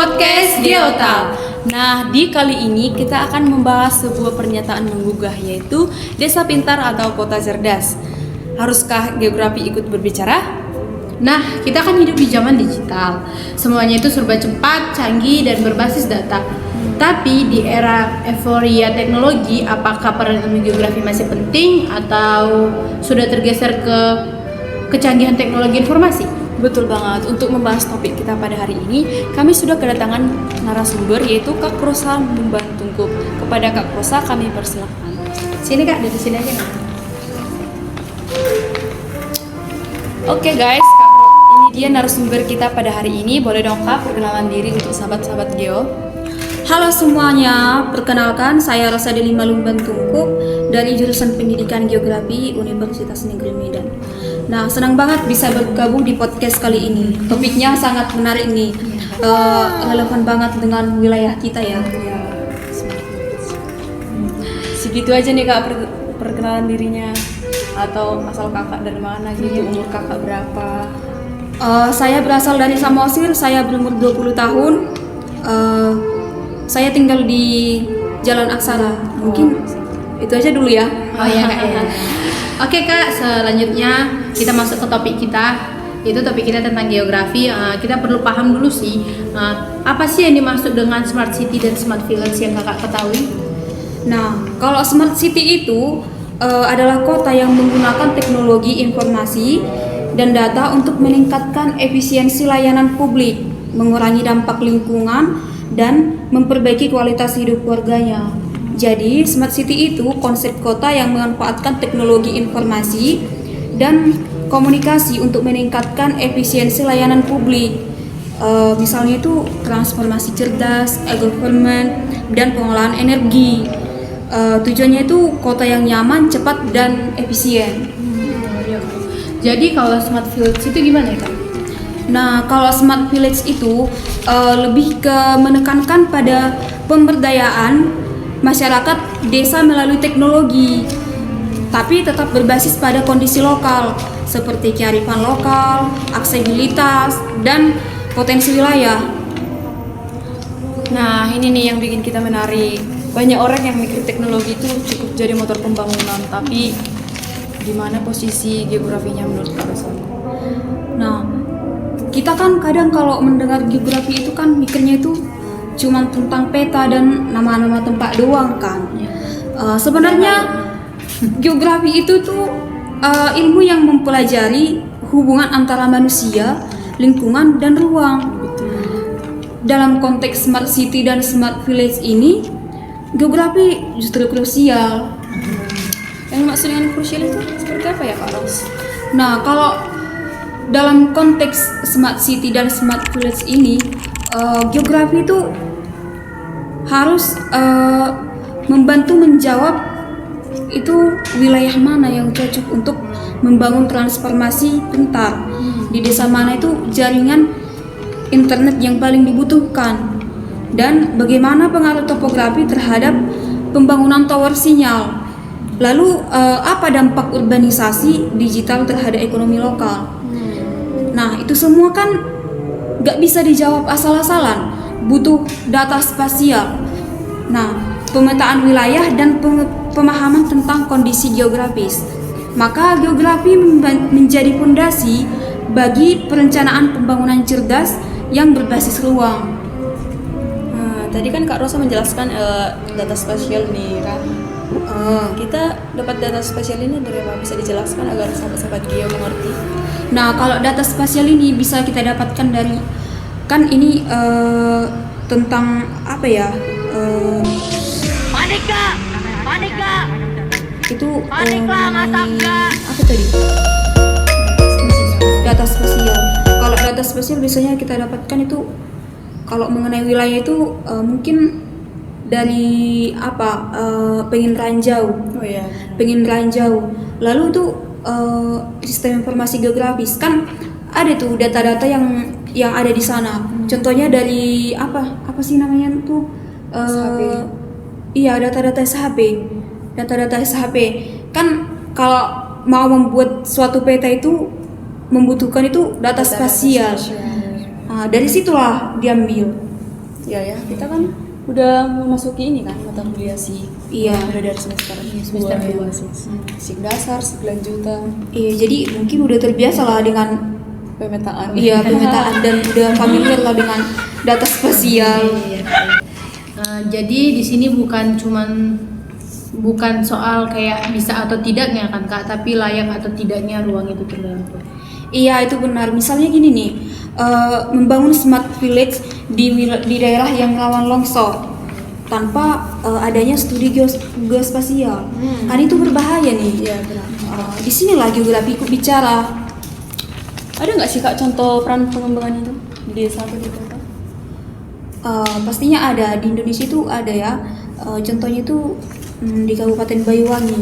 podcast Geotal. Nah, di kali ini kita akan membahas sebuah pernyataan menggugah, yaitu desa pintar atau kota cerdas. Haruskah geografi ikut berbicara? Nah, kita kan hidup di zaman digital. Semuanya itu serba cepat, canggih, dan berbasis data. Tapi di era euforia teknologi, apakah peran ilmu geografi masih penting atau sudah tergeser ke kecanggihan teknologi informasi? Betul banget. Untuk membahas topik kita pada hari ini, kami sudah kedatangan narasumber, yaitu Kak Rosa Lumban Tungkup. Kepada Kak Rosa kami persilahkan. Sini Kak, dari sini aja Kak. Oke guys, ini dia narasumber kita pada hari ini. Boleh dong Kak perkenalan diri untuk sahabat-sahabat Geo? Halo semuanya, perkenalkan saya Rosa Delima Lumban Tungkup dari jurusan Pendidikan Geografi Universitas Negeri Medan. Nah, senang banget bisa bergabung di podcast kali ini. Topiknya sangat menarik nih, relevan banget dengan wilayah kita ya. Segitu aja nih Kak perkenalan dirinya, atau asal kakak dari mana gitu, umur kakak berapa? Saya berasal dari Samosir, saya berumur 20 tahun. Saya tinggal di Jalan Aksara. Mungkin itu aja dulu ya. Oh iya Kak ya. Oke Kak, selanjutnya kita masuk ke topik kita. Itu topik kita tentang geografi. Kita perlu paham dulu sih, apa sih yang dimaksud dengan smart city dan smart village yang Kakak ketahui? Nah, kalau smart city itu adalah kota yang menggunakan teknologi informasi dan data untuk meningkatkan efisiensi layanan publik, mengurangi dampak lingkungan, dan memperbaiki kualitas hidup warganya. Jadi, smart city itu konsep kota yang memanfaatkan teknologi informasi dan komunikasi untuk meningkatkan efisiensi layanan publik. Misalnya itu transformasi cerdas, e-government, dan pengolahan energi. Tujuannya itu kota yang nyaman, cepat, dan efisien. Jadi kalau smart village itu gimana ya Kak? Nah, kalau smart village itu lebih ke menekankan pada pemberdayaan masyarakat desa melalui teknologi, tapi tetap berbasis pada kondisi lokal seperti kearifan lokal, aksesibilitas, dan potensi wilayah. Nah, ini nih yang bikin kita menarik. Banyak orang yang mikir teknologi itu cukup jadi motor pembangunan, tapi di mana posisi geografinya menurut Kak Rosa? Nah, kita kan kadang kalau mendengar geografi itu kan mikirnya itu cuma tentang peta dan nama-nama tempat doang kan. Sebenarnya geografi itu tuh ilmu yang mempelajari hubungan antara manusia, lingkungan, dan ruang. Dalam konteks smart city dan smart village ini, geografi justru krusial. Yang maksud dengan krusial itu seperti apa ya Kak Ros? Nah, kalau dalam konteks smart city dan smart village ini, geografi itu harus membantu menjawab itu wilayah mana yang cocok untuk membangun transformasi pintar. Di desa mana itu jaringan internet yang paling dibutuhkan, dan bagaimana pengaruh topografi terhadap pembangunan tower sinyal. Lalu apa dampak urbanisasi digital terhadap ekonomi lokal? Nah, itu semua kan gak bisa dijawab asal-asalan, butuh data spasial. Nah, pemetaan wilayah dan pemahaman tentang kondisi geografis. Maka geografi menjadi fondasi bagi perencanaan pembangunan cerdas yang berbasis ruang. Nah, tadi kan Kak Rosa menjelaskan data spasial nih kan. Kita dapat data spasial ini dari apa? Bisa dijelaskan agar sahabat-sahabat Geo mengerti? Nah, kalau data spasial ini bisa kita dapatkan dari, kan ini tentang apa ya? Panika. Itu Masangga. apa tadi? Data spasial. Kalau data spasial biasanya kita dapatkan itu kalau mengenai wilayah itu mungkin dari apa? Pengen ranjau. Oh iya. Pengen ranjau. Lalu itu sistem informasi geografis kan ada tuh data-data yang ada di sana. Contohnya dari apa sih namanya tuh? SHP. Iya, data-data SHP. Data-data SHP kan kalau mau membuat suatu peta itu membutuhkan itu data spasial. Dari situlah diambil. Ya, kita kan udah memasuki ini kan mata kuliah sih. Iya. Udah dari semester semester 2 dua. Sik dasar, sik lanjutan, Iya, jadi mungkin udah terbiasa lah dengan pemetaan. pemetaan dan udah familiar lah dengan data spasial. Iya. Jadi di sini bukan soal kayak bisa atau tidaknya kan Kak, tapi layak atau tidaknya ruang itu terbangun. Iya, itu benar. Misalnya gini nih, membangun smart village di daerah yang rawan longsor tanpa adanya studi geospasial. Kan itu berbahaya nih. Iya, benar. Di sinilah geografi ikut bicara. Ada nggak sih Kak contoh peran pengembangan itu di desa atau di kota? Pastinya ada di Indonesia itu ada ya. Contohnya itu di Kabupaten Banyuwangi.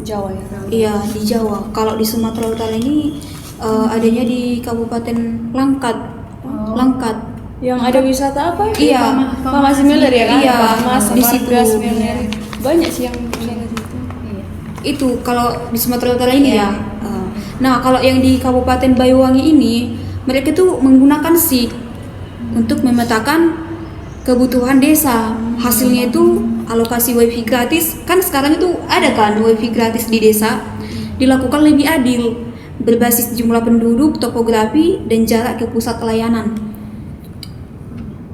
Jawa ya. Iya, di Jawa. Kalau di Sumatera Utara ini adanya di Kabupaten Langkat. Langkat. Yang ada wisata apa ya? Iya. Famasi Miler ya kan? Iya, Famas, di situ. Gas, Miler. Banyak sih yang bisa ke situ. Iya. Itu kalau di Sumatera Utara ini ya. Nah, kalau yang di Kabupaten Banyuwangi ini, mereka tuh menggunakan SIG untuk memetakan kebutuhan desa. Hasilnya itu alokasi wifi gratis. Kan sekarang itu ada kan wifi gratis di desa. Dilakukan lebih adil, berbasis jumlah penduduk, topografi, dan jarak ke pusat layanan.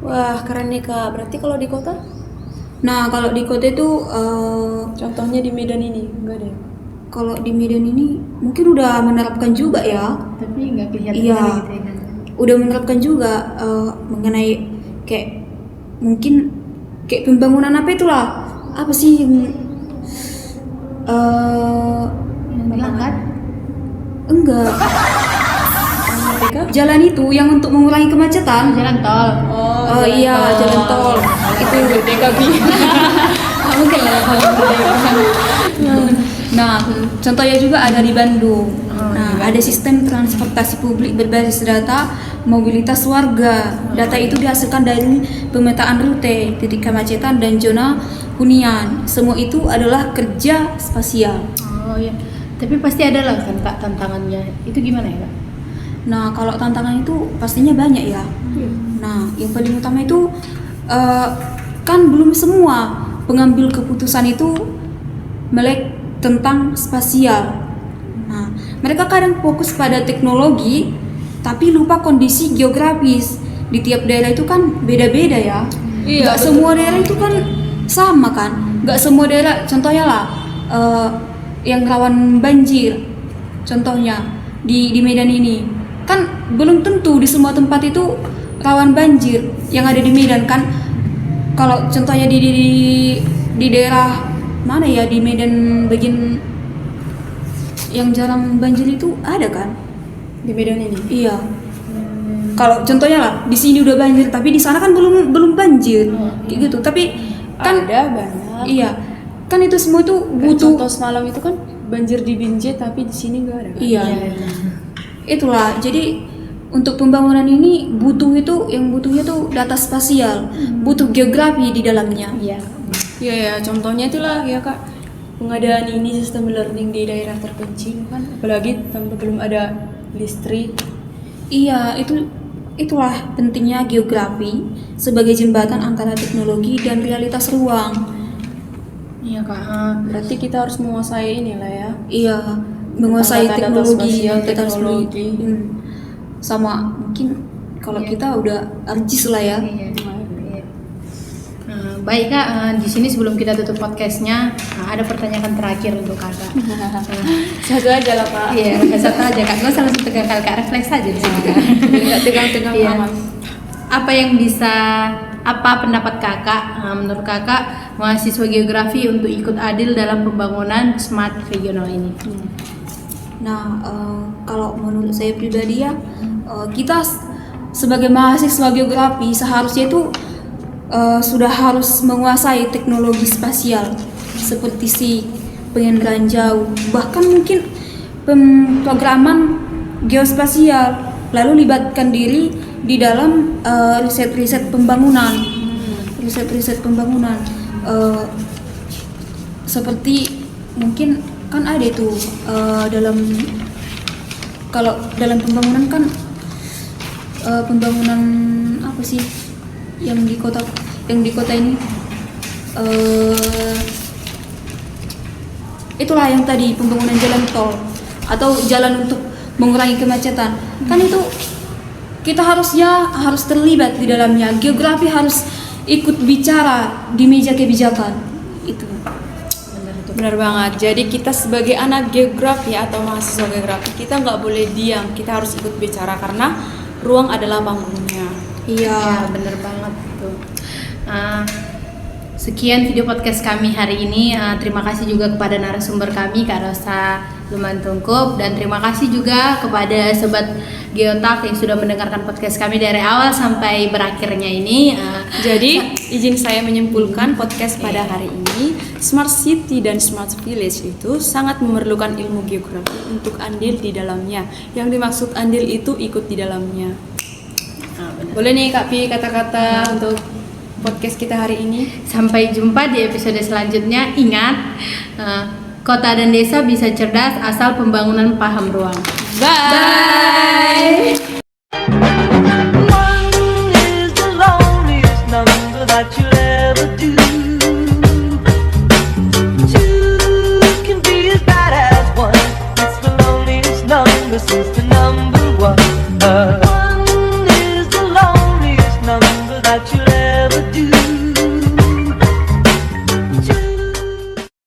Wah, keren nih Kak. Berarti kalau di kota? Nah, kalau di kota itu Contohnya di Medan ini, enggak ada ya? kalau di Medan ini mungkin udah menerapkan juga ya. Tapi nggak kelihatan Iya. gitu ya kan. Udah menerapkan juga mengenai kayak mungkin kayak pembangunan apa itulah, apa sih yang Yang diangkat. enggak, jalan itu yang untuk mengurangi kemacetan. Jalan tol. Oh iya, jalan tol itu DKB. mungkin lah. Nah, contohnya juga ada di Bandung. Nah, ada sistem transportasi publik berbasis data mobilitas warga. Data itu dihasilkan dari pemetaan rute, titik kemacetan, dan zona hunian. Semua itu adalah kerja spasial. Oh iya. Tapi pasti ada lah kan Kak tantangannya. Itu gimana ya Kak? Nah, kalau tantangan itu pastinya banyak ya. Nah, yang paling utama itu kan belum semua pengambil keputusan itu melek tentang spasial. Nah, mereka kadang fokus pada teknologi, tapi lupa kondisi geografis. Di tiap daerah itu kan beda-beda ya. Iya, Nggak betul. semua daerah itu kan sama kan. Nggak semua daerah, contohnya lah yang rawan banjir. Contohnya di Medan ini kan belum tentu di semua tempat itu rawan banjir yang ada di Medan kan. Kalau contohnya di daerah mana ya, di Medan bagian yang jarang banjir itu ada kan? Di Medan ini. Iya. Kalau contohnya lah di sini udah banjir tapi di sana kan belum banjir. Kayak gitu. Tapi kan Ada banyak. iya. Kan itu semua itu Kayak butuh. contoh semalam itu kan banjir di Binjai tapi di sini nggak ada. Kan? Iya. Itulah. Jadi untuk pembangunan ini yang butuhnya tuh data spasial, butuh geografi di dalamnya. Iya. Iya ya, contohnya itulah ya Kak, pengadaan ini sistem learning di daerah terpencil kan, apalagi tanpa belum ada listrik. Iya, itulah pentingnya geografi sebagai jembatan antara teknologi dan realitas ruang. Iya Kak. Berarti kita harus menguasai inilah ya. Iya, menguasai Data teknologi, spasial, data teknologi. Sama mungkin kalau Iya. kita udah arjis lah ya. Iya. Baik Kak, di sini sebelum kita tutup podcastnya, ada pertanyaan terakhir untuk Kakak. Satu aja lah Kak. Iya, satu aja Kak. Nggak usah langsung tegang Kak, refleks aja di sini Kak. Nggak tegang-tegang Iya. amat. Apa pendapat Kakak, menurut Kakak, mahasiswa geografi untuk ikut adil dalam pembangunan smart regional ini? Nah, kalau menurut saya pribadi ya, kita sebagai mahasiswa geografi seharusnya itu sudah harus menguasai teknologi spasial seperti penginderaan jauh, bahkan mungkin pemrograman geospasial, lalu libatkan diri di dalam riset-riset pembangunan, seperti mungkin kan ada itu kalau dalam pembangunan kan pembangunan apa sih yang di kota ini itulah yang tadi pembangunan jalan tol atau jalan untuk mengurangi kemacetan. Kan itu kita harus terlibat di dalamnya. Geografi harus ikut bicara di meja kebijakan. Itu. Benar banget. Jadi kita sebagai anak geografi atau mahasiswa geografi, kita nggak boleh diam. Kita harus ikut bicara karena ruang adalah panggungnya. Iya, bener banget tuh. Sekian video podcast kami hari ini. Terima kasih juga kepada narasumber kami Kak Rosa Luman Tungkup, dan terima kasih juga kepada sobat Geotak yang sudah mendengarkan podcast kami dari awal sampai berakhirnya ini. Jadi izin saya menyimpulkan podcast pada hari ini, Smart City dan Smart Village itu sangat memerlukan ilmu geografi untuk andil di dalamnya. Yang dimaksud andil itu ikut di dalamnya. Boleh nih Kak Pi kata-kata untuk podcast kita hari ini. Sampai jumpa di episode selanjutnya. Ingat, kota dan desa bisa cerdas asal pembangunan paham ruang. Bye.